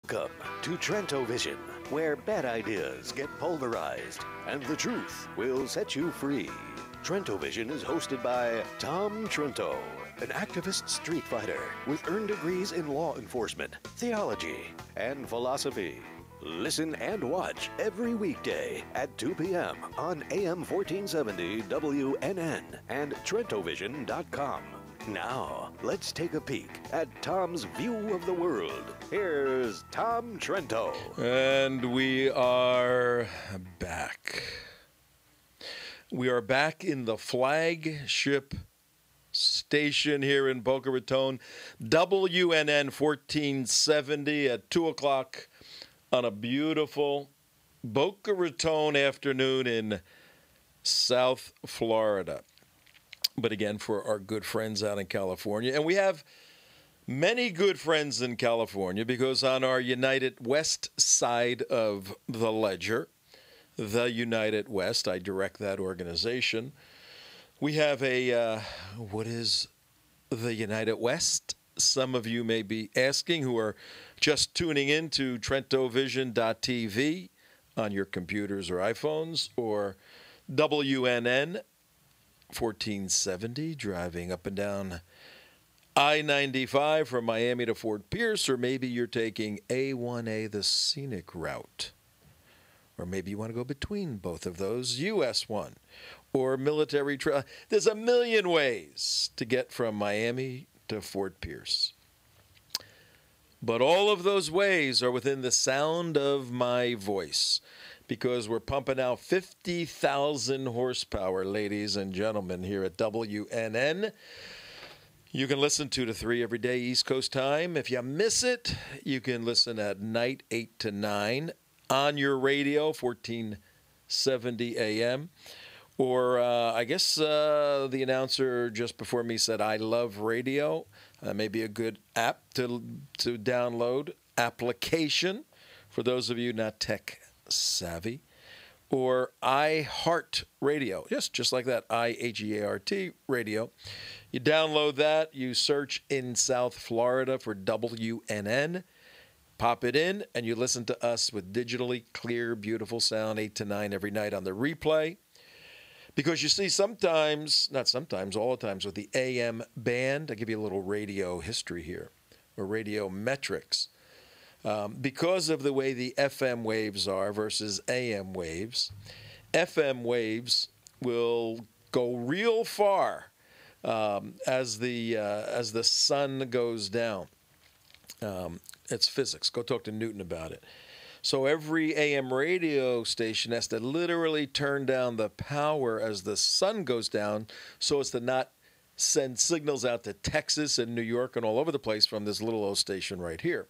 Welcome to Trento Vision, where bad ideas get pulverized and the truth will set you free. Trento Vision is hosted by Tom Trento, an activist street fighter with earned degrees in law enforcement, theology, and philosophy. Listen and watch every weekday at 2 p.m. on AM 1470 WNN and TrentoVision.com. Now, let's take a peek at Tom's view of the world. Here's Tom Trento. And we are back. We are back in the flagship station here in Boca Raton, WNN 1470 at 2 o'clock on a beautiful Boca Raton afternoon in South Florida. But again, for our good friends out in California. And we have many good friends in California because on our United West side of the ledger, the United West, I direct that organization, we have what is the United West? Some of you may be asking who are just tuning in to TrentoVision.tv on your computers or iPhones, or WNN 1470, driving up and down I-95 from Miami to Fort Pierce, or maybe you're taking A1A, the scenic route. Or maybe you want to go between both of those, US 1 or military trail. There's a million ways to get from Miami to Fort Pierce. But all of those ways are within the sound of my voice, because we're pumping out 50,000 horsepower, ladies and gentlemen, here at WNN. You can listen 2 to 3 every day, East Coast time. If you miss it, you can listen at night, 8 to 9, on your radio, 1470 AM. Or I guess the announcer just before me said, I love radio. Maybe a good app to download, application, for those of you not tech savvy, or iHeart Radio. Yes, just like that, IHEART radio. You download that, you search in South Florida for WNN, pop it in, and you listen to us with digitally clear, beautiful sound, 8 to 9 every night on the replay. Because you see, sometimes, not sometimes, all the times with the AM band, I'll give you a little radio history here, or radio metrics. Because of the way the FM waves are versus AM waves, FM waves will go real far as the sun goes down. It's physics. Go talk to Newton about it. So every AM radio station has to literally turn down the power as the sun goes down so as to not send signals out to Texas and New York and all over the place from this little old station right here.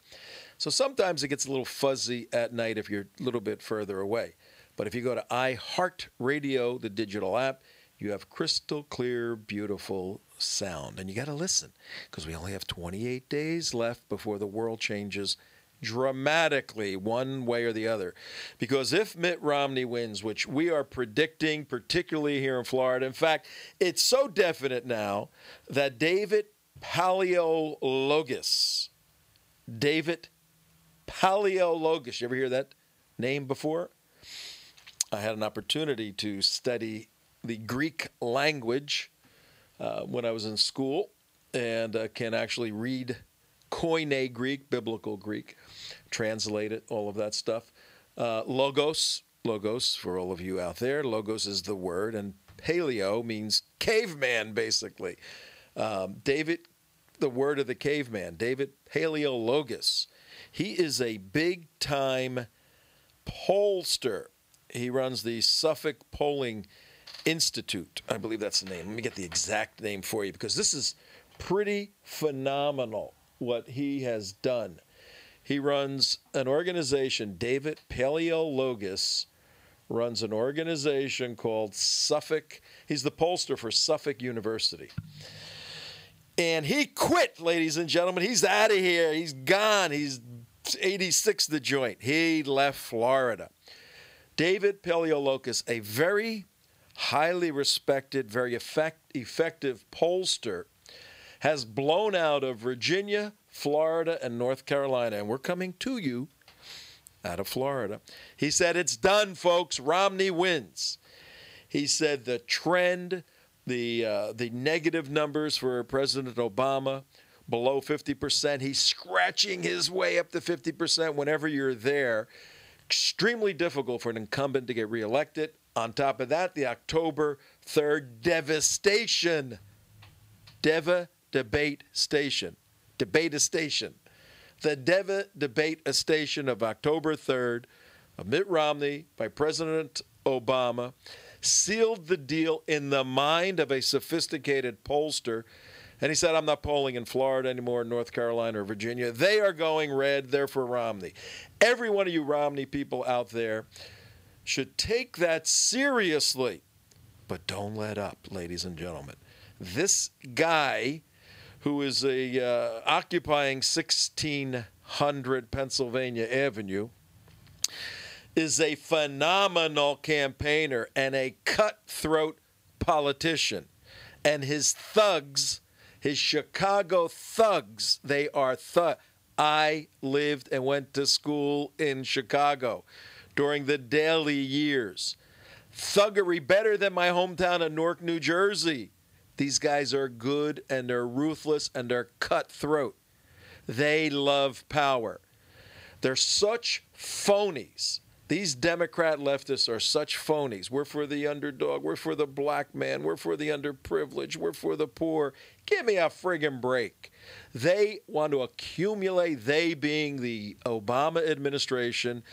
So sometimes it gets a little fuzzy at night if you're a little bit further away. But if you go to iHeart Radio, the digital app, you have crystal clear, beautiful sound. And you got to listen, because we only have 28 days left before the world changes dramatically one way or the other. Because if Mitt Romney wins, which we are predicting, particularly here in Florida, in fact, it's so definite now that David Paleologos, you ever hear that name before? I had an opportunity to study the Greek language when I was in school, and can actually read Koine Greek, biblical Greek, translate it, all of that stuff. Logos for all of you out there. Logos is the word, and paleo means caveman, basically. David, the word of the caveman, David Paleologos. He is a big-time pollster. He runs the Suffolk Polling Institute. I believe that's the name. Let me get the exact name for you, because this is pretty phenomenal what he has done. He runs an organization. David Paleologos runs an organization called Suffolk. He's the pollster for Suffolk University. And he quit, ladies and gentlemen. He's out of here. He's gone. He's 86 the joint. He left Florida. David Paleologos, a very highly respected, very effective pollster, has blown out of Virginia, Florida, and North Carolina. And we're coming to you out of Florida. He said, it's done, folks. Romney wins. He said the trend, the negative numbers for President Obama, below 50%. He's scratching his way up to 50% whenever you're there. Extremely difficult for an incumbent to get reelected. On top of that, the October 3rd devastation. Debate station. The debate station of October 3rd of Mitt Romney by President Obama sealed the deal in the mind of a sophisticated pollster. And he said, I'm not polling in Florida anymore, North Carolina or Virginia. They are going red. They're for Romney. Every one of you Romney people out there should take that seriously. But don't let up, ladies and gentlemen. This guy who is occupying 1600 Pennsylvania Avenue is a phenomenal campaigner and a cutthroat politician. And his thugs, his Chicago thugs, they are thugs. I lived and went to school in Chicago during the Daley years. Thuggery better than my hometown of Newark, New Jersey. These guys are good and they're ruthless and they're cutthroat. They love power. They're such phonies. These Democrat leftists are such phonies. We're for the underdog. We're for the black man. We're for the underprivileged. We're for the poor. Give me a friggin' break. They want to accumulate, they being the Obama administration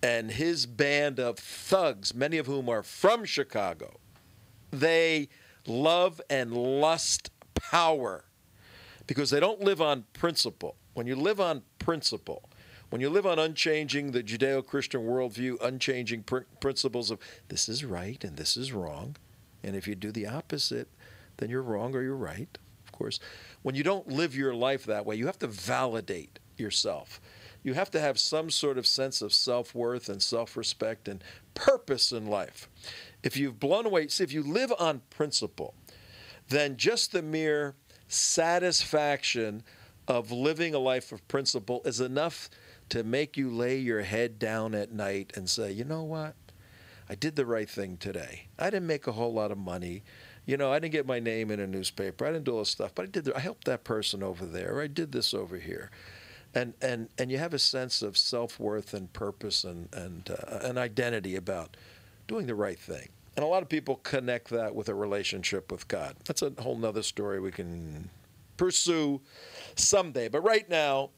and his band of thugs, many of whom are from Chicago. They love and lust power because they don't live on principle. When you live on principle, when you live on unchanging, the Judeo-Christian worldview, unchanging principles of this is right and this is wrong, and if you do the opposite, then you're wrong or you're right, of course. When you don't live your life that way, you have to validate yourself. You have to have some sort of sense of self-worth and self-respect and purpose in life. If you've blown away, see, if you live on principle, then just the mere satisfaction of living a life of principle is enough to make you lay your head down at night and say, you know what? I did the right thing today. I didn't make a whole lot of money. You know, I didn't get my name in a newspaper. I didn't do all this stuff, but I helped that person over there. Or I did this over here. And you have a sense of self-worth and purpose and an identity about doing the right thing. And a lot of people connect that with a relationship with God. That's a whole nother story we can pursue someday. But right now,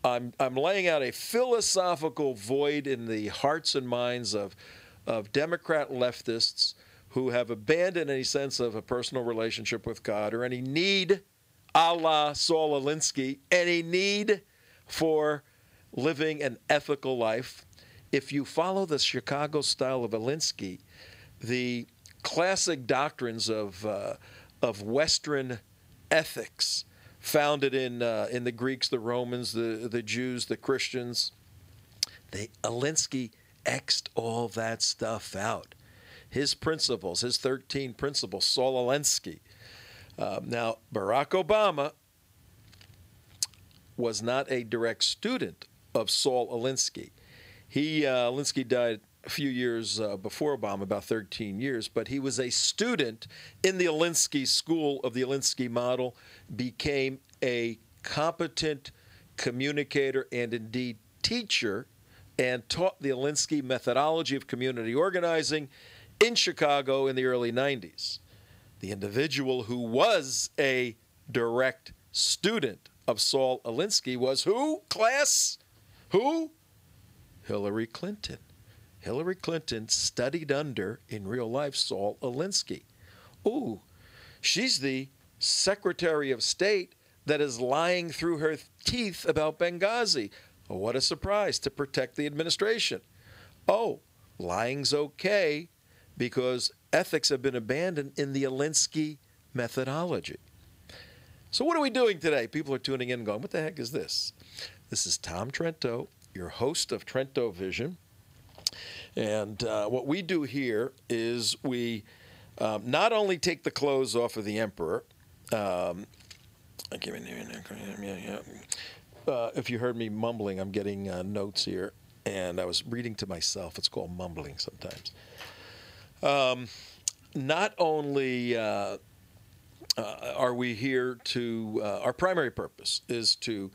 I'm laying out a philosophical void in the hearts and minds of Democrat leftists who have abandoned any sense of a personal relationship with God or any need, a la Saul Alinsky, any need for living an ethical life. If you follow the Chicago style of Alinsky, the classic doctrines of Western ethics, founded in the Greeks, the Romans, the Jews, the Christians, Alinsky X'd all that stuff out. His principles, his 13 principles, Saul Alinsky. Now, Barack Obama was not a direct student of Saul Alinsky. Alinsky died a few years before Obama, about 13 years, but he was a student in the Alinsky school of the Alinsky model, became a competent communicator and indeed teacher, and taught the Alinsky methodology of community organizing in Chicago in the early 90s. The individual who was a direct student of Saul Alinsky was who, class? Who? Hillary Clinton. Hillary Clinton studied under, in real life, Saul Alinsky. Ooh, she's the Secretary of State that is lying through her teeth about Benghazi. Oh, what a surprise, to protect the administration. Oh, lying's okay because ethics have been abandoned in the Alinsky methodology. So what are we doing today? People are tuning in and going, what the heck is this? This is Tom Trento, your host of Trento Vision. And what we do here is we not only take the clothes off of the emperor, if you heard me mumbling, I'm getting notes here, and I was reading to myself. It's called mumbling sometimes. Not only are we here to, our primary purpose is to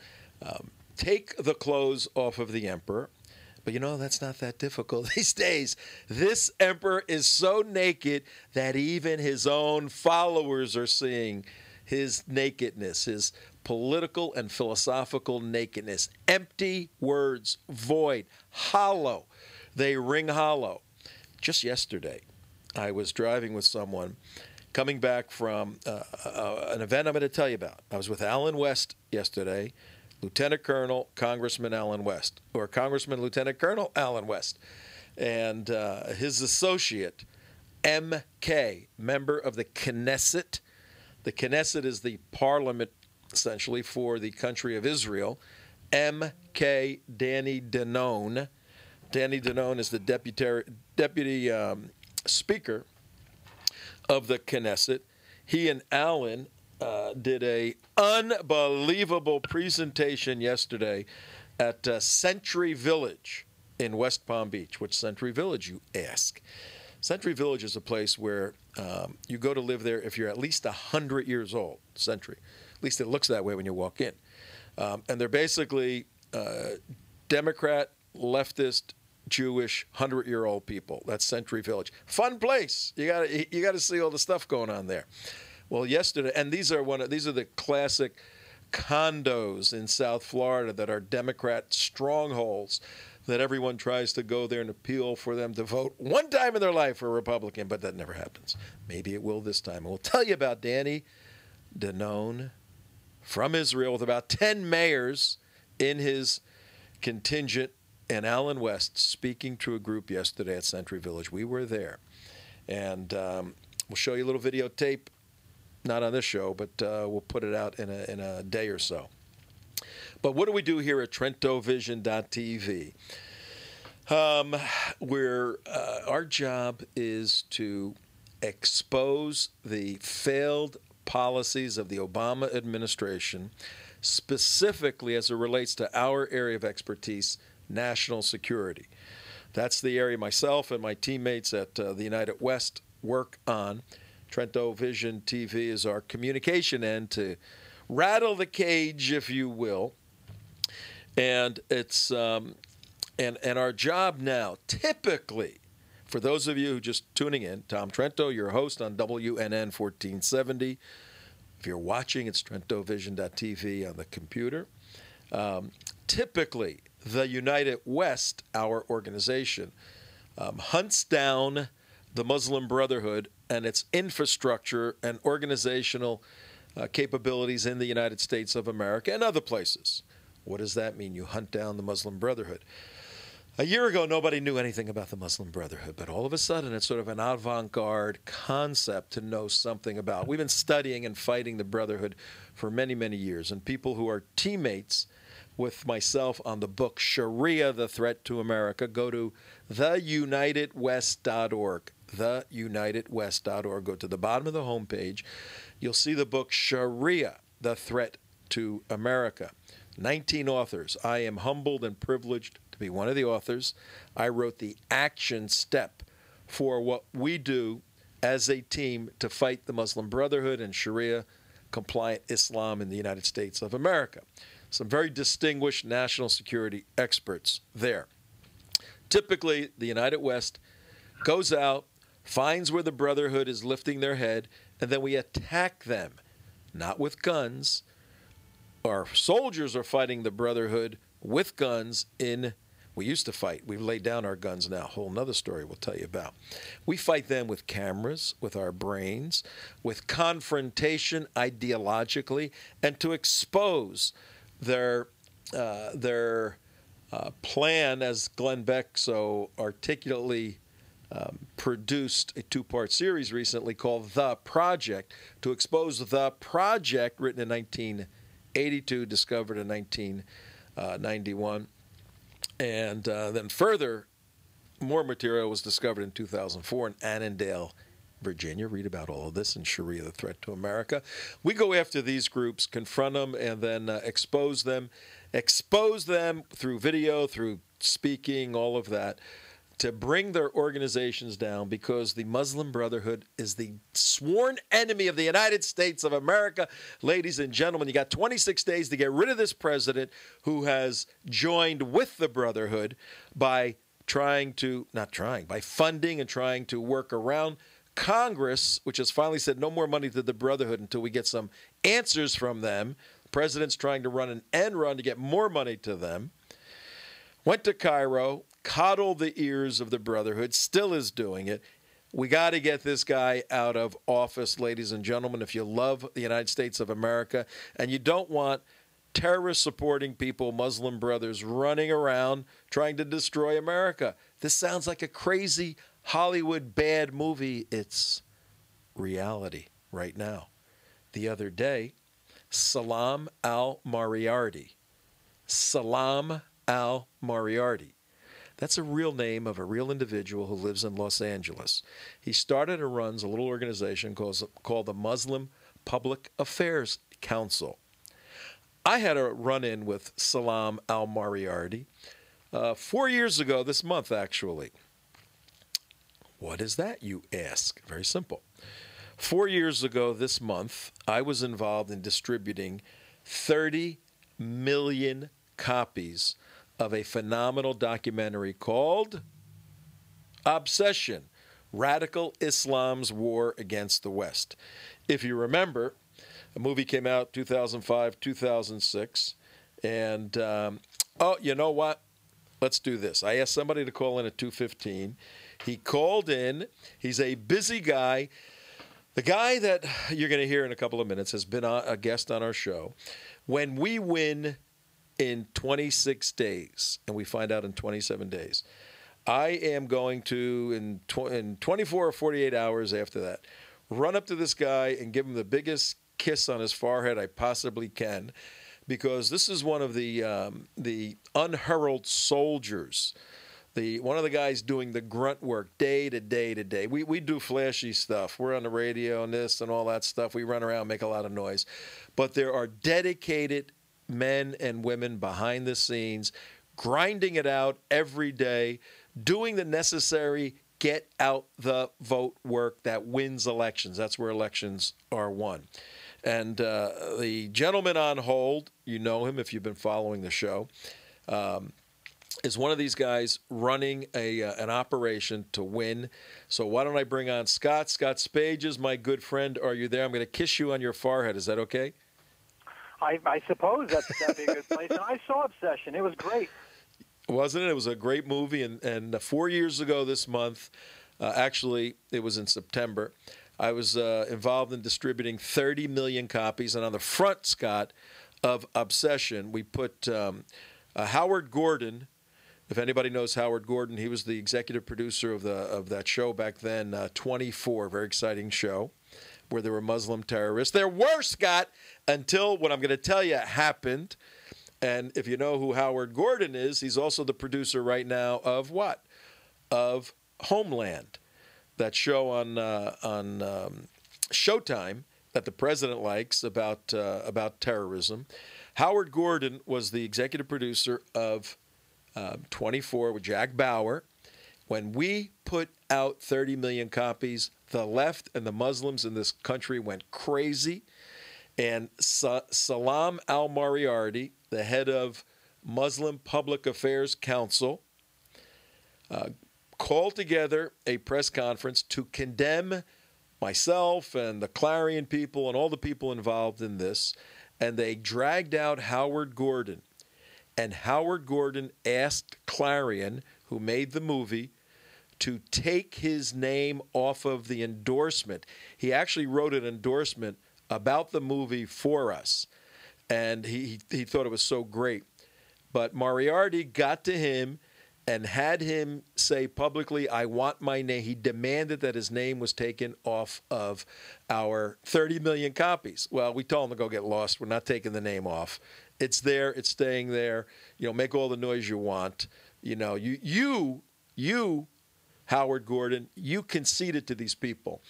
take the clothes off of the emperor. But that's not that difficult these days. This emperor is so naked that even his own followers are seeing his nakedness, his political and philosophical nakedness. Empty words, void, hollow. They ring hollow. Just yesterday, I was driving with someone coming back from an event I'm going to tell you about. I was with Allen West yesterday. Lieutenant Colonel Congressman Allen West, or Congressman Lieutenant Colonel Allen West, and his associate, M.K., member of the Knesset. The Knesset is the parliament, essentially, for the country of Israel. M.K. Danny Danon. Danny Danon is the deputy speaker of the Knesset. He and Allen did a unbelievable presentation yesterday at Century Village in West Palm Beach. Which Century Village, you ask? Century Village is a place where you go to live there if you're at least 100 years old. Century. At least it looks that way when you walk in. And they're basically Democrat, leftist, Jewish, 100-year-old people. That's Century Village. Fun place. You got to see all the stuff going on there. Well, yesterday, and these are the classic condos in South Florida that are Democrat strongholds that everyone tries to go there and appeal for them to vote one time in their life for a Republican, but that never happens. Maybe it will this time. And we'll tell you about Danny Danon from Israel with about 10 mayors in his contingent, and Allen West speaking to a group yesterday at Century Village. We were there. And we'll show you a little videotape. Not on this show, but we'll put it out in a day or so. But what do we do here at TrentoVision.tv? Our job is to expose the failed policies of the Obama administration, specifically as it relates to our area of expertise, national security. That's the area myself and my teammates at the United West work on. Trento Vision TV is our communication end to rattle the cage, if you will. And it's and our job now, typically, for those of you who are just tuning in, Tom Trento, your host on WNN 1470. If you're watching, it's TrentoVision.tv on the computer. Typically, the United West, our organization, hunts down the Muslim Brotherhood and its infrastructure and organizational capabilities in the United States of America and other places. What does that mean? You hunt down the Muslim Brotherhood. A year ago, nobody knew anything about the Muslim Brotherhood, but all of a sudden, it's sort of an avant-garde concept to know something about. We've been studying and fighting the Brotherhood for many, many years, and people who are teammates with myself on the book Sharia, The Threat to America, go to theunitedwest.org, theunitedwest.org. Go to the bottom of the homepage. You'll see the book Sharia, The Threat to America. 19 authors. I am humbled and privileged to be one of the authors. I wrote the action step for what we do as a team to fight the Muslim Brotherhood and Sharia-compliant Islam in the United States of America. Some very distinguished national security experts there. Typically, the United West goes out, finds where the Brotherhood is lifting their head, and then we attack them, not with guns. Our soldiers are fighting the Brotherhood with guns we used to fight. We've laid down our guns now. A whole nother story we'll tell you about. We fight them with cameras, with our brains, with confrontation ideologically, and to expose their plan, as Glenn Beck so articulately produced a two-part series recently called The Project, to expose The Project, written in 1982, discovered in 1991. And then further, more material was discovered in 2004 in Annandale, Virginia. Read about all of this in Sharia, the Threat to America. We go after these groups, confront them, and then expose them through video, through speaking, all of that, to bring their organizations down, because the Muslim Brotherhood is the sworn enemy of the United States of America. Ladies and gentlemen, you got 26 days to get rid of this president who has joined with the Brotherhood by by funding and trying to work around Congress, which has finally said no more money to the Brotherhood until we get some answers from them. The president's trying to run an end run to get more money to them. Went to Cairo, coddled the ears of the Brotherhood, still is doing it. We got to get this guy out of office, ladies and gentlemen. If you love the United States of America and you don't want terrorist-supporting people, Muslim brothers, running around trying to destroy America. This sounds like a crazy Hollywood bad movie. It's reality right now. The other day, Salam al-Moriarty. Salam al-Moriarty. That's a real name of a real individual who lives in Los Angeles. He started and runs a little organization called the Muslim Public Affairs Council. I had a run-in with Salam al-Moriarty 4 years ago this month, actually. What is that, you ask? Very simple. 4 years ago this month, I was involved in distributing 30 million copies of a phenomenal documentary called Obsession: Radical Islam's War Against the West. If you remember, a movie came out 2005, 2006, and, you know what? Let's do this. I asked somebody to call in at 2:15. He called in. He's a busy guy. The guy that you're going to hear in a couple of minutes has been a guest on our show. When we win in 26 days, and we find out in 27 days, I am going to, in 24 or 48 hours after that, run up to this guy and give him the biggest kiss on his forehead I possibly can, because this is one of the unheralded soldiers, one of the guys doing the grunt work day to day to day. We do flashy stuff. We're on the radio and this and all that stuff. We run around, make a lot of noise. But there are dedicated men and women behind the scenes, grinding it out every day, doing the necessary get out the vote work that wins elections. That's where elections are won. And the gentleman on hold, you know him if you've been following the show, is one of these guys running an operation to win. So why don't I bring on Scott? Scott Spages, my good friend. Are you there? I'm going to kiss you on your forehead. Is that okay? I suppose that'd be a good place. And I saw Obsession. It was great. Wasn't it? It was a great movie. And 4 years ago this month, actually, it was in September, I was involved in distributing 30 million copies. And on the front, Scott, of Obsession, we put Howard Gordon. If anybody knows Howard Gordon, he was the executive producer of that show back then, 24, very exciting show, where there were Muslim terrorists. There were, Scott, until what I'm going to tell you happened. And if you know who Howard Gordon is, he's also the producer right now of what? Of Homeland, that show on Showtime that the president likes about terrorism. Howard Gordon was the executive producer of 24 with Jack Bauer. When we put out 30 million copies, the left and the Muslims in this country went crazy. And Salam al-Moriarty, the head of Muslim Public Affairs Council, called together a press conference to condemn myself and the Clarion people and all the people involved in this. And they dragged out Howard Gordon. And Howard Gordon asked Clarion, who made the movie, to take his name off of the endorsement. He actually wrote an endorsement about the movie for us. And he thought it was so great. But Moriarty got to him and had him say publicly, I want my name. He demanded that his name was taken off of our 30 million copies. Well, we told him to go get lost. We're not taking the name off. It's there. It's staying there. Make all the noise you want. You Howard Gordon. You conceded to these people.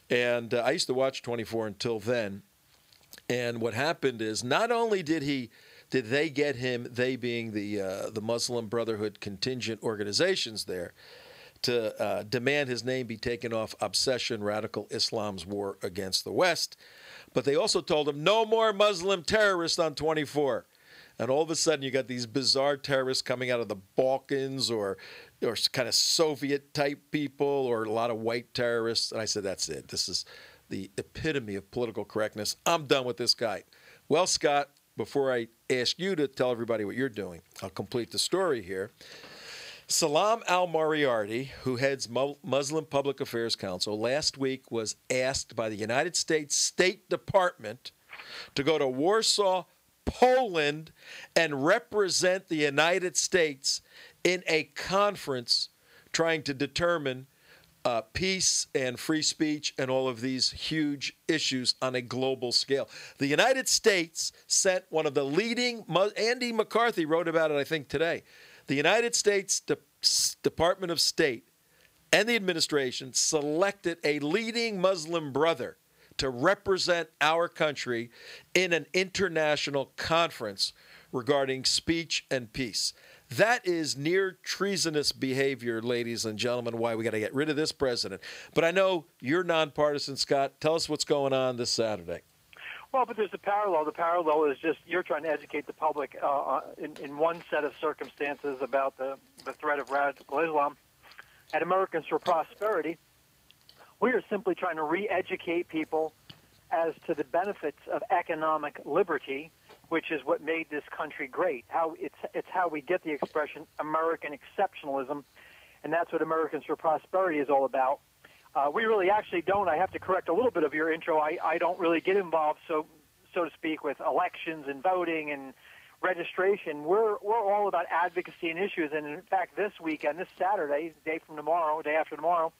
And I used to watch 24 until then. And what happened is not only did they get him, they being the Muslim Brotherhood contingent organizations there, to demand his name be taken off Obsession Radical Islam's War Against the West, but they also told him no more Muslim terrorists on 24. And all of a sudden, you got these bizarre terrorists coming out of the Balkans or kind of Soviet-type people or a lot of white terrorists. And I said, that's it. This is the epitome of political correctness. I'm done with this guy. Well, Scott, before I ask you to tell everybody what you're doing, I'll complete the story here. Salam al-Moriarty, who heads Muslim Public Affairs Council, last week was asked by the United States State Department to go to Warsaw, Poland, and represent the United States in a conference trying to determine peace and free speech and all of these huge issues on a global scale. The United States sent one of the leading, Andy McCarthy wrote about it, I think, today. The United States Department of State and the administration selected a leading Muslim brother to represent our country in an international conference regarding speech and peace. That is near treasonous behavior, ladies and gentlemen, why we got to get rid of this president. But I know you're nonpartisan, Scott. Tell us what's going on this Saturday. Well, but there's a parallel. The parallel is just you're trying to educate the public in one set of circumstances about the threat of radical Islam. At Americans for Prosperity, we are simply trying to re-educate people as to the benefits of economic liberty, which is what made this country great. It's how we get the expression American exceptionalism, and that's what Americans for Prosperity is all about. We really actually don't. I have to correct a little bit of your intro. I don't really get involved, so to speak, with elections and voting and registration. We're all about advocacy and issues. And in fact, this weekend, this Saturday, day after tomorrow,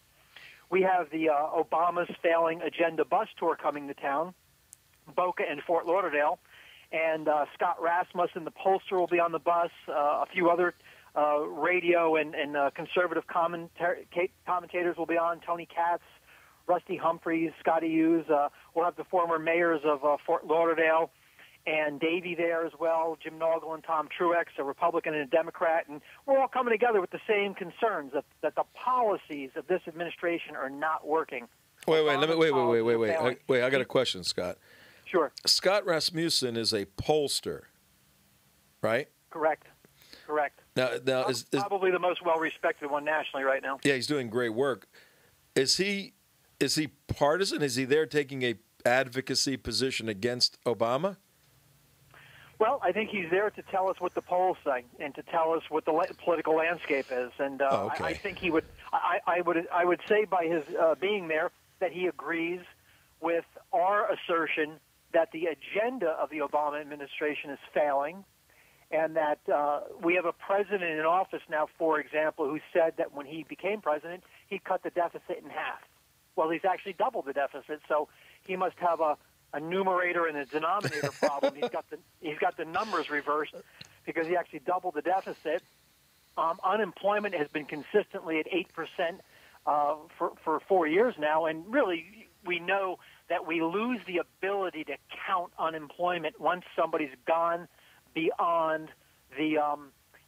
we have the Obama's Failing Agenda bus tour coming to town, Boca and Fort Lauderdale. And Scott Rasmussen, the pollster, will be on the bus. A few other radio and conservative commentators will be on. Tony Katz, Rusty Humphreys, Scotty Hughes. We'll have the former mayors of Fort Lauderdale and Davie there as well, Jim Nagle and Tom Truex, a Republican and a Democrat. And we're all coming together with the same concerns, that the policies of this administration are not working. Wait. I got a question, Scott. Sure. Scott Rasmussen is a pollster, right? Correct. Now is probably the most well-respected one nationally right now. Yeah, he's doing great work. Is he partisan? Is he there taking a advocacy position against Obama? Well, I think he's there to tell us what the polls say and to tell us what the political landscape is. And okay. I think he would. I would say by his being there that he agrees with our assertion that the agenda of the Obama administration is failing, and that we have a president in office now, for example, who said that when he became president, he cut the deficit in half. Well, he's actually doubled the deficit, so he must have a numerator and a denominator problem. He's got the numbers reversed because he actually doubled the deficit. Unemployment has been consistently at 8% for 4 years now, and really we know that we lose the ability to count unemployment once somebody's gone beyond the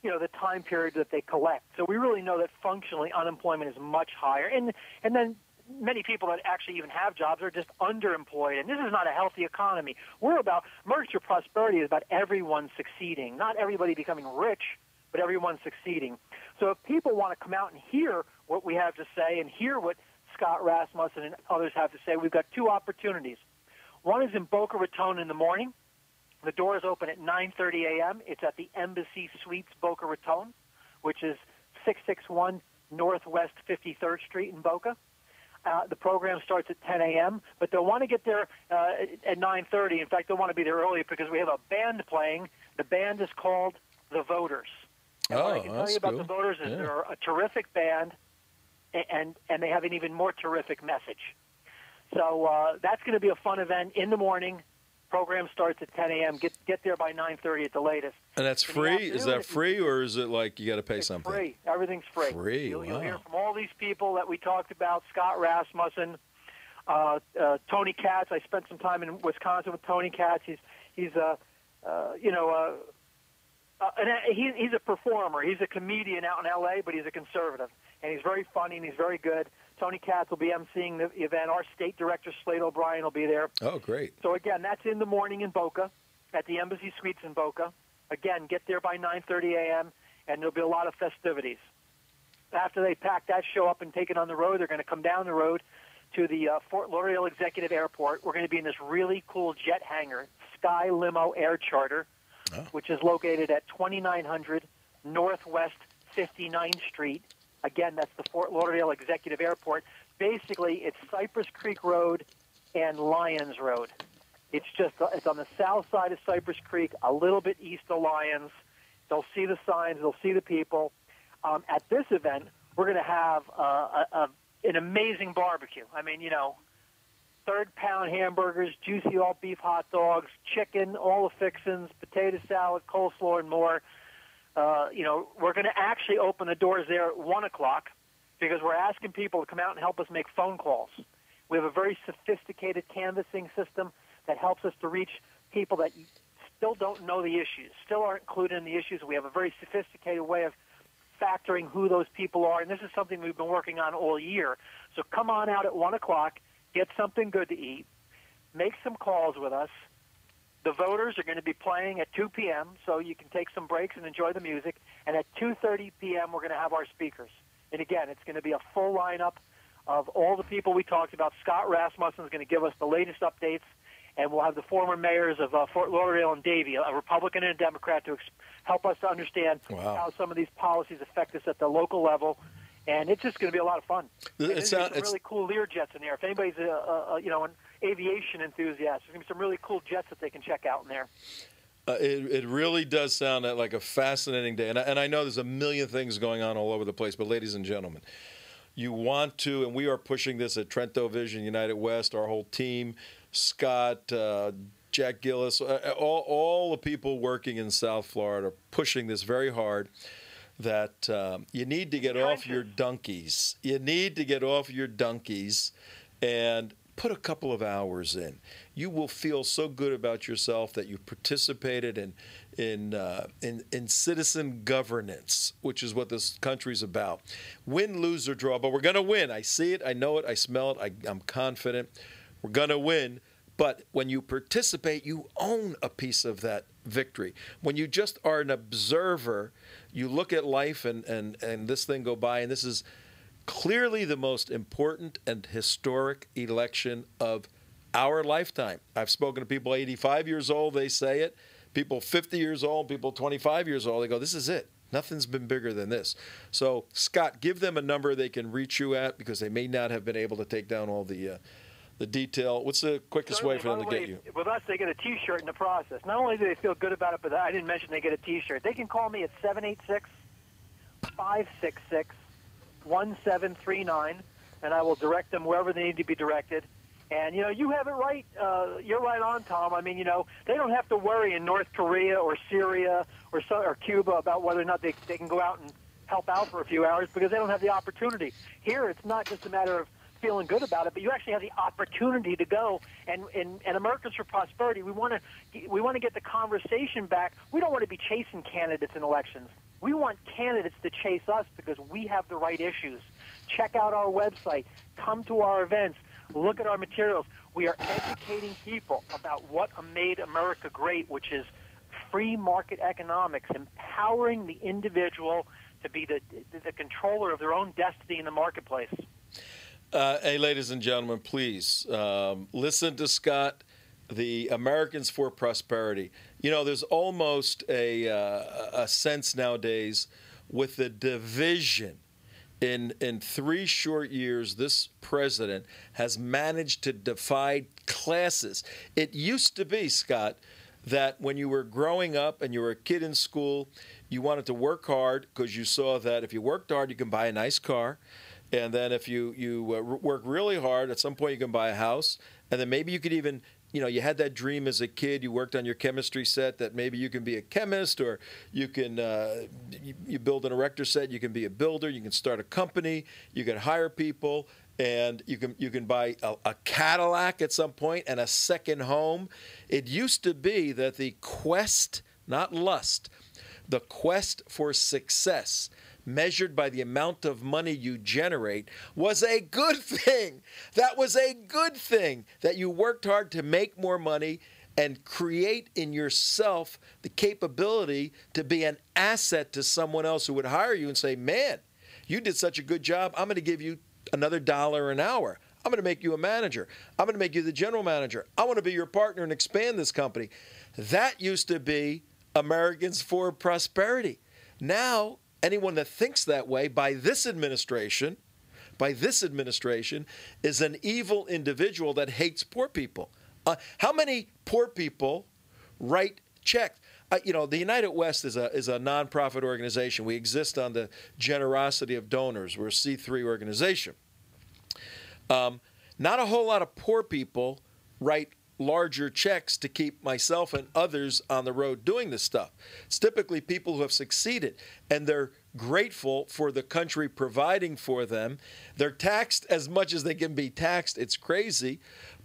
the time period that they collect. So we really know that functionally unemployment is much higher, and then many people that actually even have jobs are just underemployed, and this is not a healthy economy. American for Prosperity is about everyone succeeding, not everybody becoming rich, but everyone succeeding. So if people want to come out and hear what we have to say and hear what Scott Rasmussen and others have to say, we've got two opportunities. One is in Boca Raton in the morning. The doors open at 9:30 a.m. It's at the Embassy Suites Boca Raton, which is 661 Northwest 53rd Street in Boca. The program starts at 10 a.m., but they'll want to get there at 9:30. In fact, they'll want to be there early because we have a band playing. The band is called The Voters. And what I can tell you about The Voters is they're a terrific band, and they have an even more terrific message. So that's going to be a fun event in the morning Program starts at 10 a.m. Get there by 9:30 at the latest. And that's free? Is that free, or is it like you got to pay it's something? Free. Everything's free. Free. You'll Wow. hear from all these people that we talked about: Scott Rasmussen, Tony Katz. I spent some time in Wisconsin with Tony Katz. He's a performer. He's a comedian out in L.A., but he's a conservative, and he's very funny and he's very good. Tony Katz will be emceeing the event. Our state director, Slade O'Brien, will be there. Oh, great. So, again, that's in the morning in Boca at the Embassy Suites in Boca. Again, get there by 9:30 a.m., and there'll be a lot of festivities. After they pack that show up and take it on the road, they're going to come down the road to the Fort Lauderdale Executive Airport. We're going to be in this really cool jet hangar, Sky Limo Air Charter, which is located at 2900 Northwest 59th Street. Again, that's the Fort Lauderdale Executive Airport. Basically, it's Cypress Creek Road and Lyons Road. It's on the south side of Cypress Creek, a little bit east of Lyons. They'll see the signs. They'll see the people. At this event, we're going to have an amazing barbecue. I mean, third-pound hamburgers, juicy all-beef hot dogs, chicken, all the fixins, potato salad, coleslaw, and more. We're going to actually open the doors there at 1 o'clock because we're asking people to come out and help us make phone calls. We have a very sophisticated canvassing system that helps us to reach people that still don't know the issues, still aren't included in the issues. We have a very sophisticated way of factoring who those people are, and this is something we've been working on all year. So come on out at 1 o'clock, get something good to eat, make some calls with us. The voters are going to be playing at 2 p.m., so you can take some breaks and enjoy the music. And at 2:30 p.m., we're going to have our speakers. And again, it's going to be a full lineup of all the people we talked about. Scott Rasmussen is going to give us the latest updates, and we'll have the former mayors of Fort Lauderdale and Davie, a Republican and a Democrat, to help us to understand how some of these policies affect us at the local level. And it's just going to be a lot of fun. There's some really cool Learjets in there. If anybody's an aviation enthusiast, there's going to be some really cool jets that they can check out in there. It really does sound like a fascinating day. And I know there's a million things going on all over the place, but ladies and gentlemen, you want to, and we are pushing this at Trento Vision, United West, our whole team, Scott, Jack Gillis, all the people working in South Florida are pushing this very hard. That you need to get off your donkeys. You need to get off your donkeys and put a couple of hours in. You will feel so good about yourself that you participated in citizen governance, which is what this country's about. Win, lose, or draw, but we're going to win. I see it. I know it. I smell it. I'm confident. We're going to win. But when you participate, you own a piece of that victory. When you just are an observer, you look at life and this thing go by, and this is clearly the most important and historic election of our lifetime. I've spoken to people 85 years old, they say it. People 50 years old, people 25 years old, they go, this is it. Nothing's been bigger than this. So, Scott, give them a number they can reach you at because they may not have been able to take down all the detail. What's the quickest way for them to get you? With us, they get a T-shirt in the process. Not only do they feel good about it, but I didn't mention they get a T-shirt. They can call me at 786-566-1739, and I will direct them wherever they need to be directed. And, you have it right. You're right on, Tom. I mean, they don't have to worry in North Korea or Syria or Cuba about whether or not they can go out and help out for a few hours because they don't have the opportunity. Here, it's not just a matter of feeling good about it, but you actually have the opportunity to go. And Americans for Prosperity, we want to get the conversation back. We don't want to be chasing candidates in elections. We want candidates to chase us because we have the right issues. Check out our website. Come to our events. Look at our materials. We are educating people about what made America great, which is free market economics, empowering the individual to be the controller of their own destiny in the marketplace. Hey, ladies and gentlemen, please listen to Scott, the Americans for Prosperity. There's almost a sense nowadays with the division. In 3 short years, this president has managed to divide classes. It used to be, Scott, that when you were growing up and you were a kid in school, you wanted to work hard because you saw that if you worked hard, you can buy a nice car. And then if you work really hard, at some point you can buy a house. And then maybe you could even you had that dream as a kid. You worked on your chemistry set that maybe you can be a chemist, or you can you build an erector set. You can be a builder. You can start a company. You can hire people, and you can buy a Cadillac at some point and a second home. It used to be that the quest, not lust, the quest for success, measured by the amount of money you generate, was a good thing. That was a good thing, that you worked hard to make more money and create in yourself the capability to be an asset to someone else who would hire you and say, man, you did such a good job. I'm going to give you another $1 an hour. I'm going to make you a manager. I'm going to make you the general manager. I want to be your partner and expand this company. That used to be Americans for Prosperity. Now, anyone that thinks that way by this administration, is an evil individual that hates poor people. How many poor people write checks? The United West is a nonprofit organization. We exist on the generosity of donors. We're a C3 organization. Not a whole lot of poor people write larger checks to keep myself and others on the road doing this stuff. It's typically people who have succeeded, and they're grateful for the country providing for them. They're taxed as much as they can be taxed. It's crazy.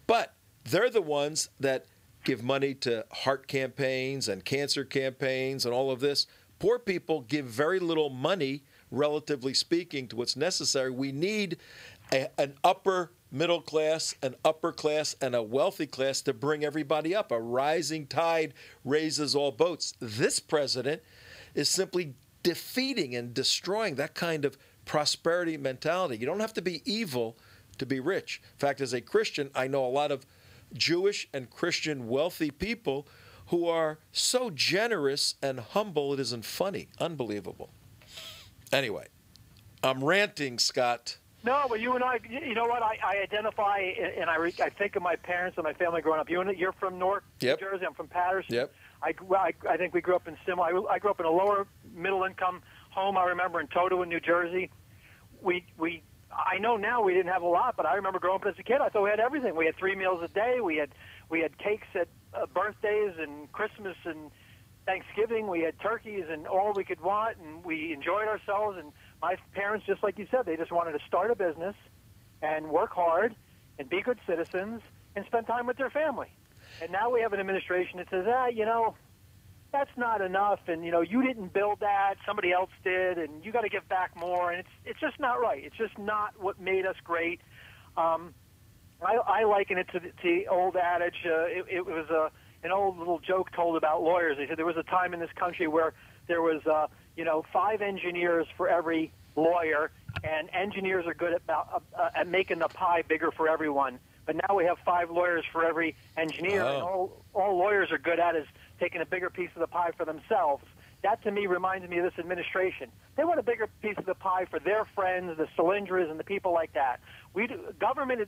But they're the ones that give money to heart campaigns and cancer campaigns and all of this. Poor people give very little money, relatively speaking, to what's necessary. We need an upper middle class, an upper class, and a wealthy class to bring everybody up. A rising tide raises all boats. This president is simply defeating and destroying that kind of prosperity mentality. You don't have to be evil to be rich. In fact, as a Christian, I know a lot of Jewish and Christian wealthy people who are so generous and humble, it isn't funny. Unbelievable. Anyway, I'm ranting, Scott. No, but you and I, you know what? I identify, and I think of my parents and my family growing up. You're from Newark, New Jersey. I'm from Patterson. Yep. I think we grew up in similar. I grew up in a lower middle income home. I remember in Totowa, New Jersey. I know now we didn't have a lot, but I remember growing up as a kid. I thought we had everything. We had 3 meals a day. We had cakes at birthdays and Christmas and Thanksgiving. We had turkeys and all we could want, and we enjoyed ourselves. And my parents, just like you said, they just wanted to start a business and work hard and be good citizens and spend time with their family. And now we have an administration that says, that's not enough, and you didn't build that, somebody else did, and you got to give back more, and it's just not right. It's just not what made us great. I liken it to the old adage. It was an old little joke told about lawyers. They said there was a time in this country where there was 5 engineers for every lawyer, and engineers are good at making the pie bigger for everyone. But now we have 5 lawyers for every engineer, and all lawyers are good at is taking a bigger piece of the pie for themselves. That, to me, reminds me of this administration. They want a bigger piece of the pie for their friends, the Solyndras, and the people like that. Government is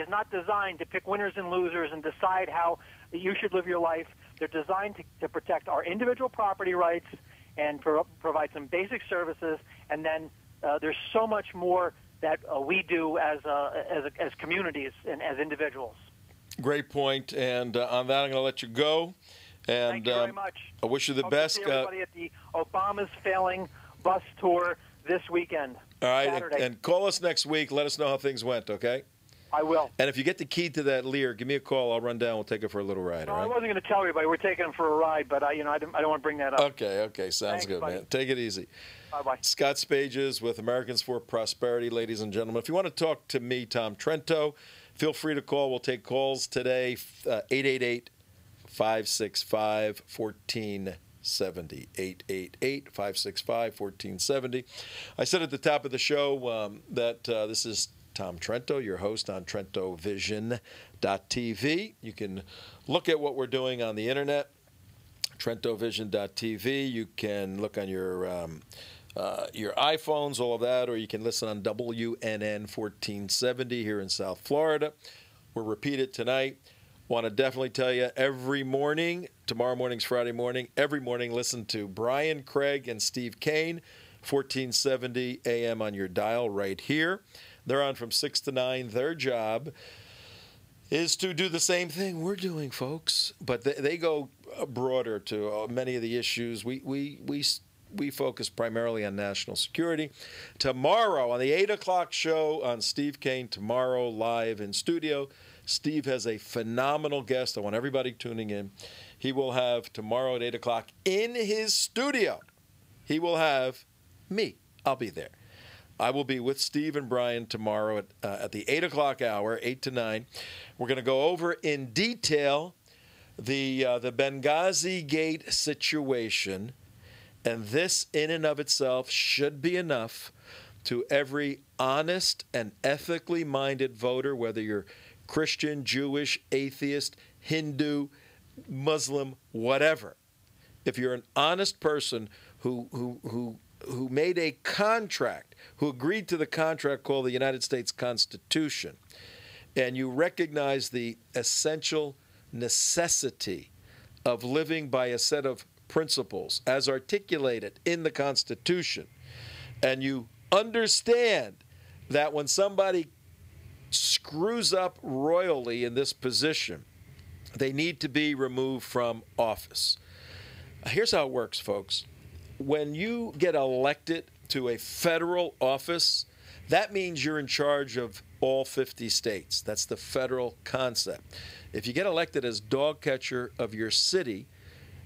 not designed to pick winners and losers and decide how you should live your life. They're designed to protect our individual property rights and provide some basic services, and then there's so much more that we do as communities and as individuals. Great point. And on that, I'm going to let you go. And thank you very much. I wish you the best. To see everybody at the Obama's Failing bus tour this weekend. All right, Saturday. and call us next week. Let us know how things went, okay? I will. And if you get the key to that Lear, give me a call. I'll run down. We'll take it for a little ride. No, all right? I wasn't going to tell everybody. We're taking them for a ride, but I don't want to bring that up. Okay. Sounds Thanks, good, buddy. man. Take it easy. Bye-bye. Scott Spages with Americans for Prosperity, ladies and gentlemen. If you want to talk to me, Tom Trento, feel free to call. We'll take calls today, 888-565-1470. 888-565-1470. I said at the top of the show that this is Tom Trento, your host on TrentoVision.tv. You can look at what we're doing on the internet, TrentoVision.tv. You can look on your iPhones, all of that, or you can listen on WNN 1470 here in South Florida. We'll repeat it tonight. Want to definitely tell you every morning, tomorrow morning's Friday morning, every morning listen to Brian Craig and Steve Kane, 1470 AM on your dial right here. They're on from 6 to 9. Their job is to do the same thing we're doing, folks. But they go broader to many of the issues. We focus primarily on national security. Tomorrow on the 8 o'clock show on Steve Kane, tomorrow live in studio, Steve has a phenomenal guest. I want everybody tuning in. He will have tomorrow at 8 o'clock in his studio. He will have me. I'll be there. I will be with Steve and Brian tomorrow at the 8 o'clock hour, 8 to 9. We're going to go over in detail the Benghazi Gate situation. And this in and of itself should be enough to every honest and ethically minded voter, whether you're Christian, Jewish, atheist, Hindu, Muslim, whatever. If you're an honest person who made a contract, who agreed to the contract called the United States Constitution, and you recognize the essential necessity of living by a set of principles as articulated in the Constitution, and you understand that when somebody screws up royally in this position, they need to be removed from office. Here's how it works, folks. When you get elected to a federal office, that means you're in charge of all 50 states. That's the federal concept. If you get elected as dog catcher of your city,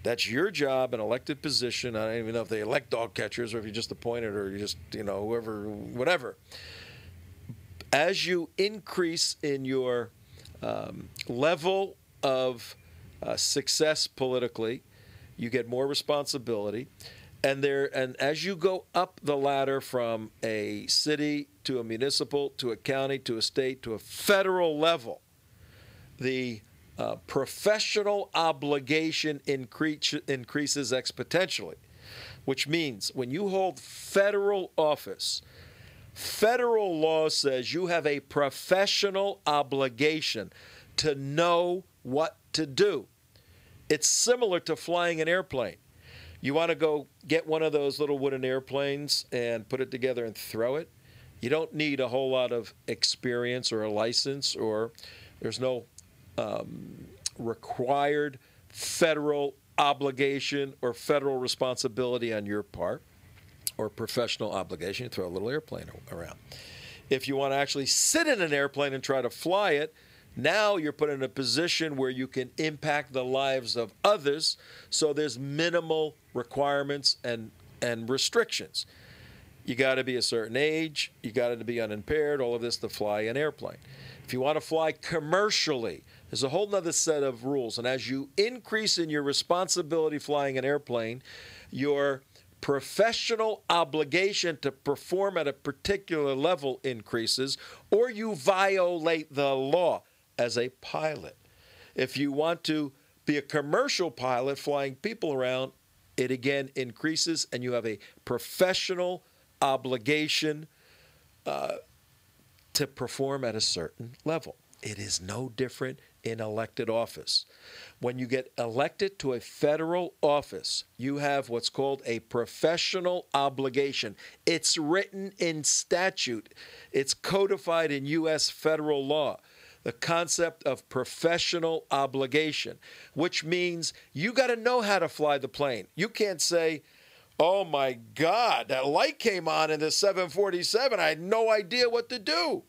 that's your job, an elected position. I don't even know if they elect dog catchers or if you're just appointed or you just, whoever, whatever. As you increase in your level of success politically, you get more responsibility. And as you go up the ladder from a city to a municipal to a county to a state to a federal level, the professional obligation increases exponentially, which means when you hold federal office, federal law says you have a professional obligation to know what to do. It's similar to flying an airplane. You want to go get one of those little wooden airplanes and put it together and throw it. You don't need a whole lot of experience or a license, or there's no required federal obligation or federal responsibility on your part, or professional obligation. You throw a little airplane around. If you want to actually sit in an airplane and try to fly it, now you're put in a position where you can impact the lives of others, so there's minimal requirements and restrictions. You got to be a certain age, you got to be unimpaired, all of this to fly an airplane. If you want to fly commercially, there's a whole other set of rules. And as you increase in your responsibility flying an airplane, your professional obligation to perform at a particular level increases, or you violate the law as a pilot. If you want to be a commercial pilot flying people around, it again increases, and you have a professional obligation to perform at a certain level. It is no different in elected office. When you get elected to a federal office, you have what's called a professional obligation. It's written in statute. It's codified in U.S. federal law. The concept of professional obligation, which means you got to know how to fly the plane. You can't say, oh my God, that light came on in the 747. I had no idea what to do.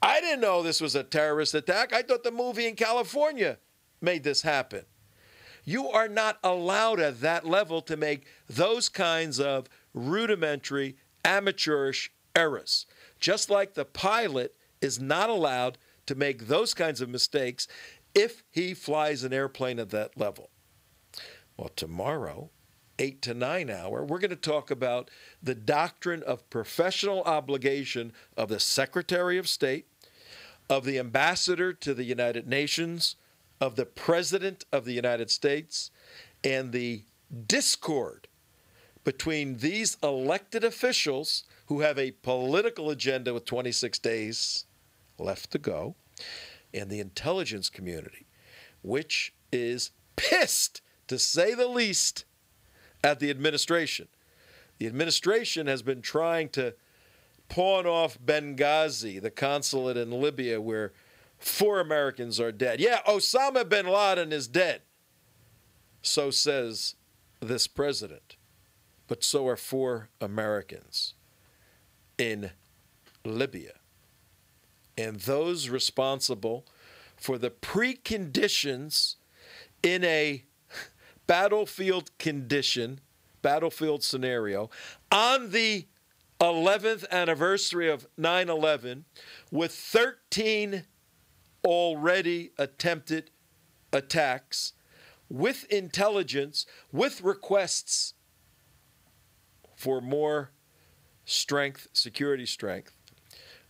I didn't know this was a terrorist attack. I thought the movie in California made this happen. You are not allowed at that level to make those kinds of rudimentary, amateurish errors. Just like the pilot is not allowed to make those kinds of mistakes if he flies an airplane at that level. Well, tomorrow, 8 to 9 hour, we're going to talk about the doctrine of professional obligation of the Secretary of State, of the Ambassador to the United Nations, of the President of the United States, and the discord between these elected officials who have a political agenda with 26 days left to go, and the intelligence community, which is pissed, to say the least, at the administration. The administration has been trying to pawn off Benghazi, the consulate in Libya, where 4 Americans are dead. Yeah, Osama bin Laden is dead. So says this president. But so are 4 Americans in Libya. And those responsible for the preconditions in a battlefield scenario on the 11th anniversary of 9/11 with 13 already attempted attacks, with intelligence, with requests for more strength, security strength.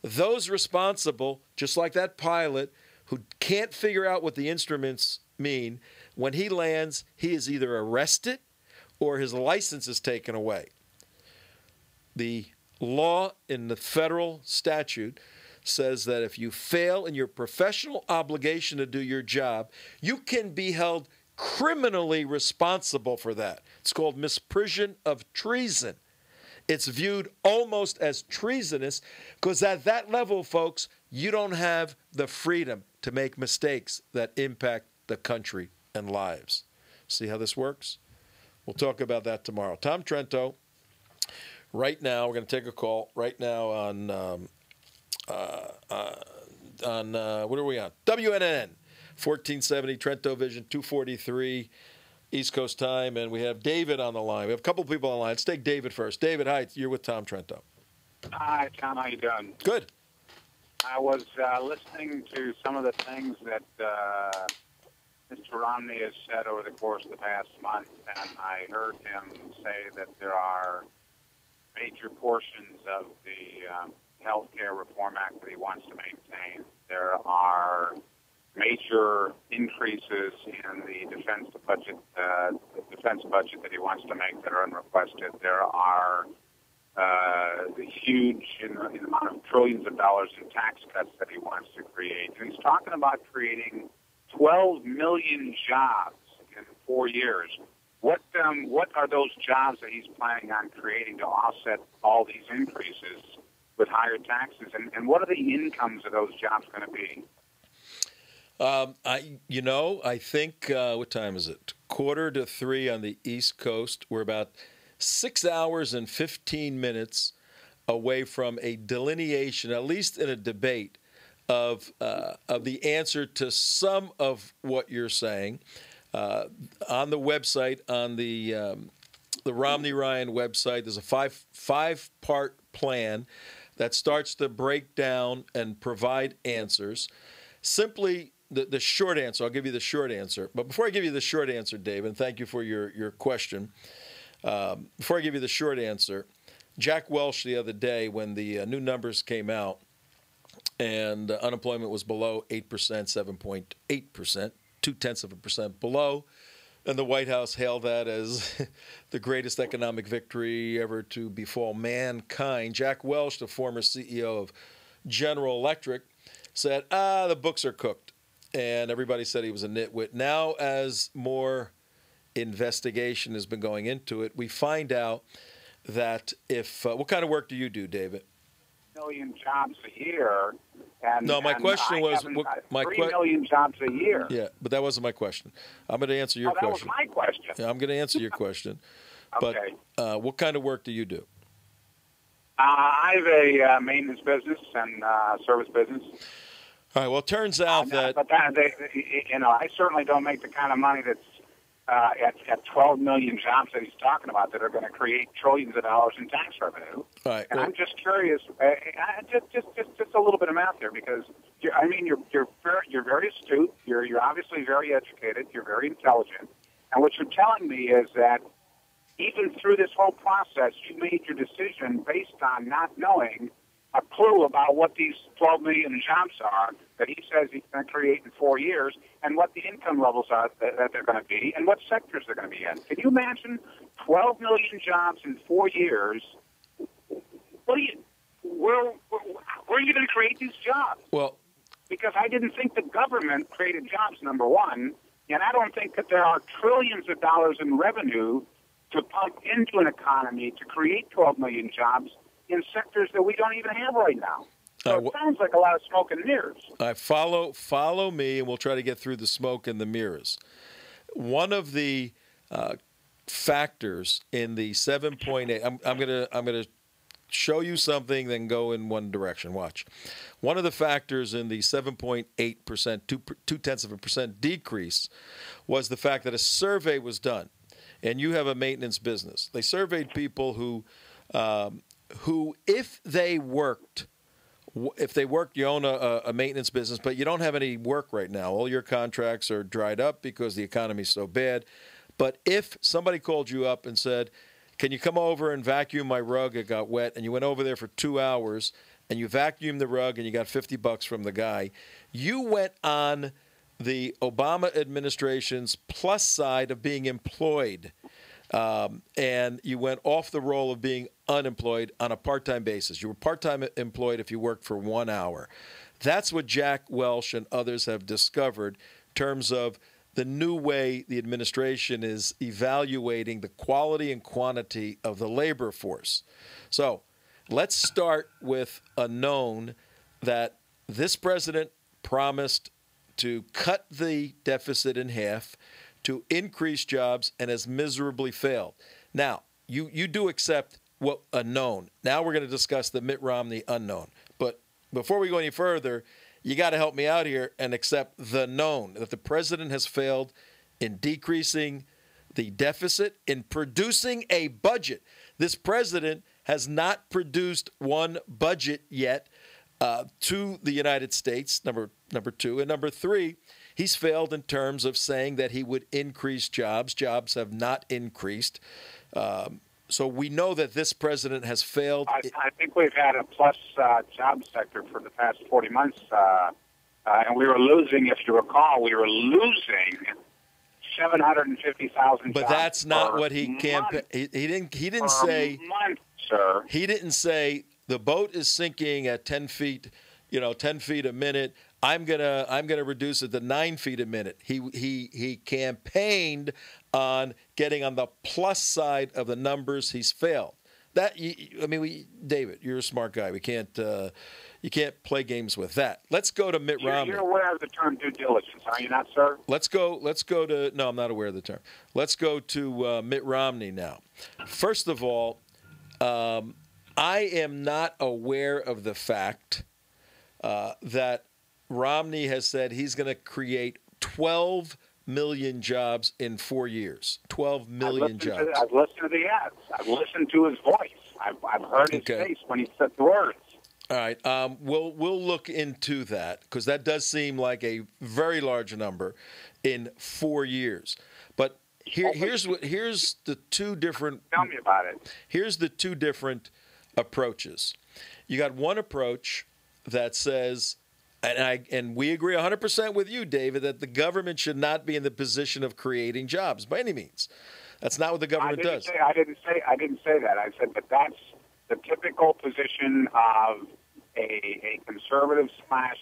Those responsible, just like that pilot who can't figure out what the instruments mean, when he lands, he is either arrested or his license is taken away. The law in the federal statute says that if you fail in your professional obligation to do your job, you can be held criminally responsible for that. It's called misprision of treason. It's viewed almost as treasonous because at that level, folks, you don't have the freedom to make mistakes that impact the country and lives. See how this works? We'll talk about that tomorrow. Tom Trento, right now, we're going to take a call right now on what are we on? WNNN, 1470, Trento Vision, 243 East Coast time, and we have David on the line. We have a couple people on the line. Let's take David first. David, hi, you're with Tom Trento. Hi, Tom. How you doing? Good. I was listening to some of the things that Mr. Romney has said over the course of the past month, and I heard him say that there are major portions of the Health Care Reform Act that he wants to maintain. There are major increases in the defense budget that he wants to make that are unrequested. There are the huge in the amount of trillions of dollars in tax cuts that he wants to create. And he's talking about creating 12 million jobs in 4 years. What are those jobs that he's planning on creating to offset all these increases with higher taxes? And what are the incomes of those jobs going to be? I think, what time is it? 2:45 on the East Coast. We're about 6 hours and 15 minutes away from a delineation, at least in a debate, of the answer to some of what you're saying. On the website, on the Romney-Ryan website, there's a five-part plan that starts to break down and provide answers. Simply, the short answer, I'll give you the short answer. But before I give you the short answer, Dave, and thank you for your question, before I give you the short answer, Jack Welch the other day, when the new numbers came out and unemployment was below 8%, 7.8%, 0.2% below, and the White House hailed that as the greatest economic victory ever to befall mankind. Jack Welch, the former CEO of General Electric, said, the books are cooked. And everybody said he was a nitwit. Now, as more investigation has been going into it, we find out that if what kind of work do you do, David? Million jobs a year. And, no, my question was 3 million jobs a year. Yeah, but that wasn't my question. I'm going to answer your question. That was my question. Yeah, I'm going to answer your question. Okay. But what kind of work do you do? I have a maintenance business and service business. All right. Well, it turns out that. But I certainly don't make the kind of money that's at 12 million jobs that he's talking about that are going to create trillions of dollars in tax revenue. All right. And I'm just curious, just a little bit of math here, because you're very astute. You're obviously very educated. You're very intelligent. And what you're telling me is that even through this whole process, you made your decision based on not knowing a clue about what these 12 million jobs are that he says he's going to create in 4 years, and what the income levels are that they're going to be, and what sectors they're going to be in. Can you imagine 12 million jobs in 4 years? Where are you going to create these jobs? Well, because I didn't think the government created jobs, number one, and I don't think that there are trillions of dollars in revenue to pump into an economy to create 12 million jobs in sectors that we don't even have right now. So it sounds like a lot of smoke and mirrors. Follow me, and we'll try to get through the smoke and the mirrors. One of the factors in the 7.8, I'm gonna show you something, then go in one direction. Watch. One of the factors in the 7.8%, 0.2% decrease was the fact that a survey was done, and you have a maintenance business. They surveyed people who if they worked, you own a maintenance business, but you don't have any work right now. All your contracts are dried up because the economy's so bad. But if somebody called you up and said, can you come over and vacuum my rug? It got wet. And you went over there for 2 hours and you vacuumed the rug and you got $50 from the guy. You went on the Obama administration's plus side of being employed. And you went off the roll of being unemployed on a part-time basis. You were part-time employed if you worked for 1 hour. That's what Jack Welch and others have discovered in terms of the new way the administration is evaluating the quality and quantity of the labor force. So let's start with a known that this president promised to cut the deficit in half, to increase jobs, and has miserably failed. Now, you do accept what a known. Now we're going to discuss the Mitt Romney unknown. But before we go any further, you got to help me out here and accept the known, that the president has failed in decreasing the deficit, in producing a budget. This president has not produced one budget yet to the United States, number two. And number three, he's failed in terms of saying that he would increase jobs. Jobs have not increased. So we know that this president has failed. I think we've had a plus job sector for the past 40 months. And we were losing, if you recall, 750,000 jobs. But that's not what he campaigned. He didn't say. Month, sir. He didn't say the boat is sinking at 10 feet, 10 feet a minute. I'm gonna reduce it to 9 feet a minute. He campaigned on getting on the plus side of the numbers. He's failed. David, you're a smart guy. We can't you can't play games with that. Let's go to Mitt Romney. You're aware of the term due diligence, are you not, sir? Let's go to. No, I'm not aware of the term. Let's go to Mitt Romney now. First of all, I am not aware of the fact that Romney has said he's going to create 12 million jobs in 4 years. 12 million jobs. I've listened to the ads. I've listened to his voice. I've heard his face when he said the words. All right. We'll look into that because that does seem like a very large number in 4 years. But here's the two different. Tell me about it. Here's the two different approaches. You got one approach that says, and we agree 100% with you, David, that the government should not be in the position of creating jobs by any means. That's not what the government does. I didn't say that. I said that that's the typical position of a conservative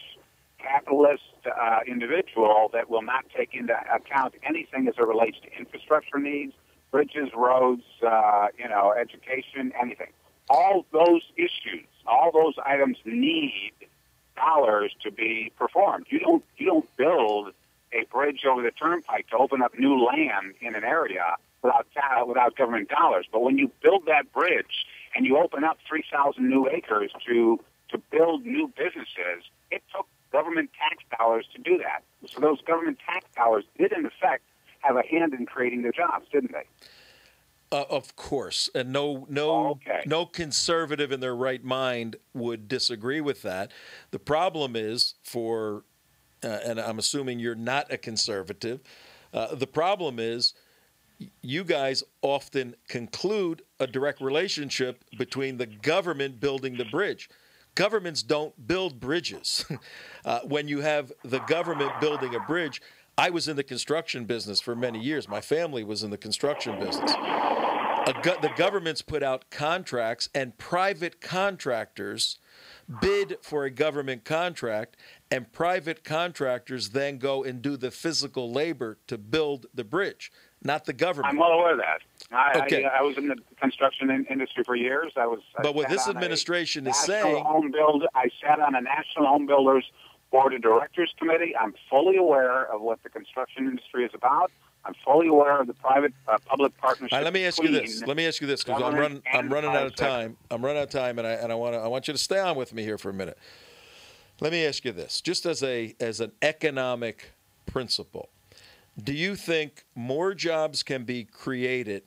/ capitalist individual that will not take into account anything as it relates to infrastructure needs, bridges, roads, education, anything. All those issues, all those items need dollars to be performed. You don't build a bridge over the turnpike to open up new land in an area without government dollars. But when you build that bridge and you open up 3,000 new acres to build new businesses, it took government tax dollars to do that. So those government tax dollars did, in effect, have a hand in creating the jobs, didn't they? Of course, and no conservative in their right mind would disagree with that. The problem is and I'm assuming you're not a conservative. The problem is you guys often conclude a direct relationship between the government building the bridge. Governments don't build bridges. When you have the government building a bridge, I was in the construction business for many years. My family was in the construction business. The governments put out contracts, and private contractors bid for a government contract, and private contractors then go and do the physical labor to build the bridge. not the government. I'm well aware of that. Okay. I was in the construction industry for years. But what this administration is saying, I sat on a National Home Builders Board of Directors Committee. I'm fully aware of what the construction industry is about. I'm fully aware of the private-public partnership. let me ask you this. Because I'm running out of time. I'm running out of time, and I want you to stay on with me here for a minute. Let me ask you this, just as an economic principle. Do you think more jobs can be created?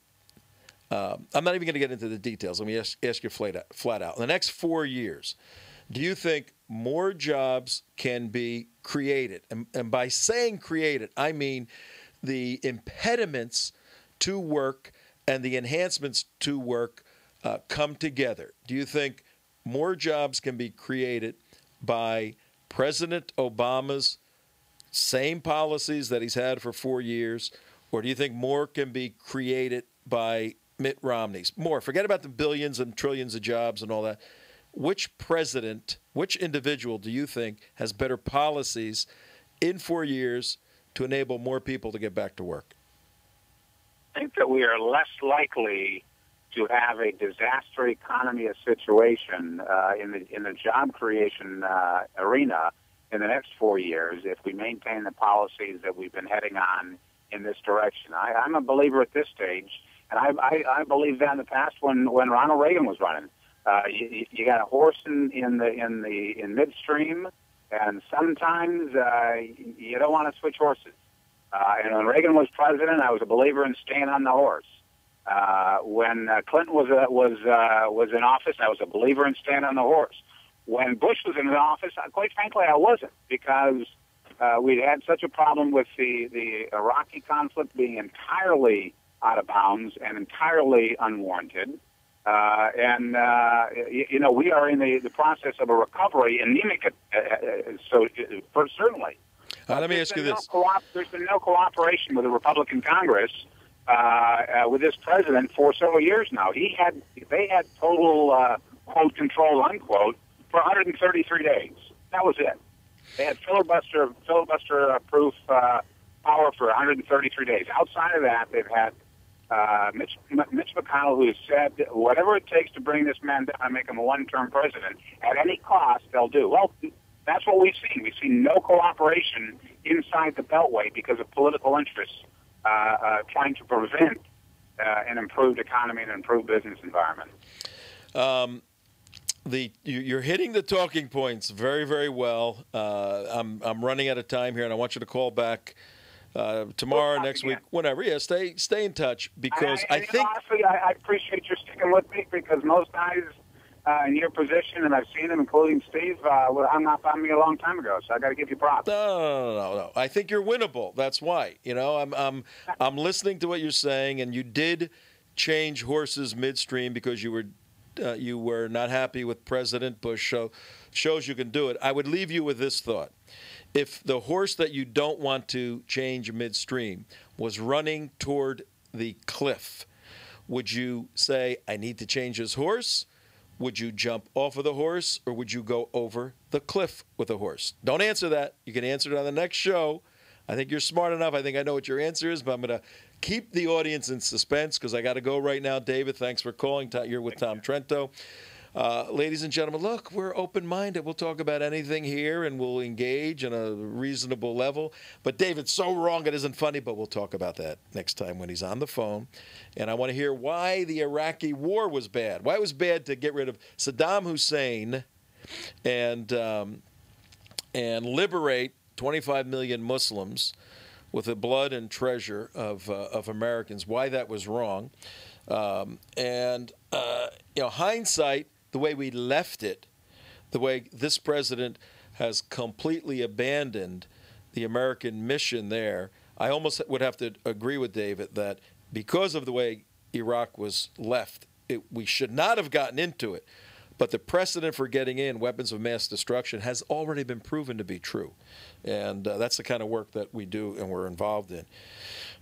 I'm not even going to get into the details. Let me ask you flat out. In the next 4 years, do you think more jobs can be created? And by saying created, I mean the impediments to work and the enhancements to work come together. Do you think more jobs can be created by President Obama's same policies that he's had for 4 years, or do you think more can be created by Mitt Romney's? More. Forget about the billions and trillions of jobs and all that. Which president, which individual do you think has better policies in 4 years to enable more people to get back to work? I think that we are less likely to have a disaster economy situation in the job creation arena in the next 4 years if we maintain the policies that we've been heading on in this direction. I'm a believer at this stage, and I believed that in the past when Ronald Reagan was running. You got a horse in midstream, and sometimes you don't want to switch horses. And when Reagan was president, I was a believer in staying on the horse. When Clinton was in office, I was a believer in staying on the horse. When Bush was in office, quite frankly, I wasn't, because we had such a problem with the Iraqi conflict being entirely out of bounds and entirely unwarranted. We are in the process of a recovery, anemic, certainly. Let me ask you this. There's been no cooperation with the Republican Congress with this president for several years now. They had total, quote, control, unquote, for 133 days. That was it. They had filibuster-proof power for 133 days. Outside of that, they've had Mitch McConnell, who has said whatever it takes to bring this man down and make him a one-term president, at any cost, they'll do. Well, that's what we've seen. We've seen no cooperation inside the Beltway because of political interests trying to prevent an improved economy and an improved business environment. You're hitting the talking points very, very well. I'm running out of time here, and I want you to call back tomorrow, next week, whenever. Yeah, stay in touch, because I think honestly, I appreciate you sticking with me, because most guys in your position, and I've seen them, including Steve, hung up on me a long time ago. So I got to give you props. No. I think you're winnable. That's why. I'm listening to what you're saying, and you did change horses midstream because you were not happy with President Bush. So shows you can do it. I would leave you with this thought. If the horse that you don't want to change midstream was running toward the cliff, would you say, I need to change his horse? Would you jump off of the horse, or would you go over the cliff with the horse? Don't answer that. You can answer it on the next show. I think you're smart enough. I think I know what your answer is, but I'm going to keep the audience in suspense because I got to go right now. David, thanks for calling. You're with Tom Trento. Ladies and gentlemen, look, we're open-minded. We'll talk about anything here, and we'll engage on a reasonable level. But David's so wrong it isn't funny, but we'll talk about that next time when he's on the phone. And I want to hear why the Iraqi war was bad, why it was bad to get rid of Saddam Hussein and liberate 25 million Muslims with the blood and treasure of Americans, why that was wrong. Hindsight, the way we left it, the way this president has completely abandoned the American mission there, I almost would have to agree with David that because of the way Iraq was left, we should not have gotten into it. But the precedent for getting in weapons of mass destruction has already been proven to be true. And that's the kind of work that we do and we're involved in.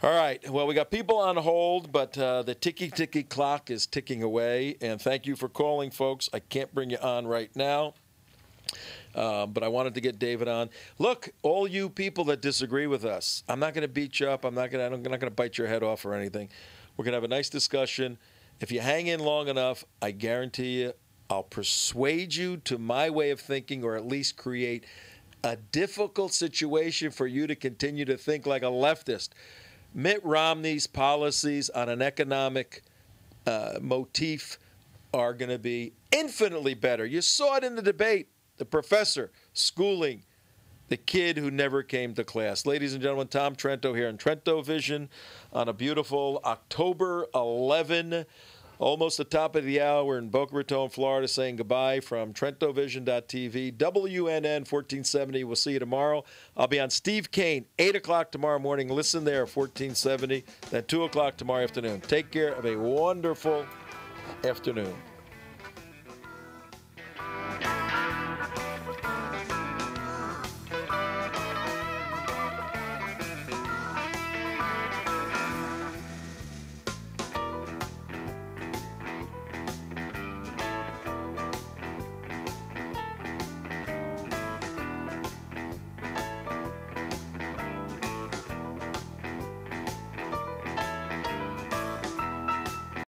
All right. Well, we got people on hold, but the ticky clock is ticking away. And thank you for calling, folks. I can't bring you on right now. But I wanted to get David on. Look, all you people that disagree with us, I'm not going to beat you up. I'm not going to bite your head off or anything. We're going to have a nice discussion. If you hang in long enough, I guarantee you I'll persuade you to my way of thinking, or at least create a difficult situation for you to continue to think like a leftist. Mitt Romney's policies on an economic motif are going to be infinitely better. You saw it in the debate. The professor schooling the kid who never came to class. Ladies and gentlemen, Tom Trento here in Trento Vision on a beautiful October 11, almost the top of the hour in Boca Raton, Florida, saying goodbye from TrentoVision.tv, WNN 1470. We'll see you tomorrow. I'll be on Steve Kane, 8 o'clock tomorrow morning. Listen there, 1470. Then 2 o'clock tomorrow afternoon. Take care. Have a wonderful afternoon.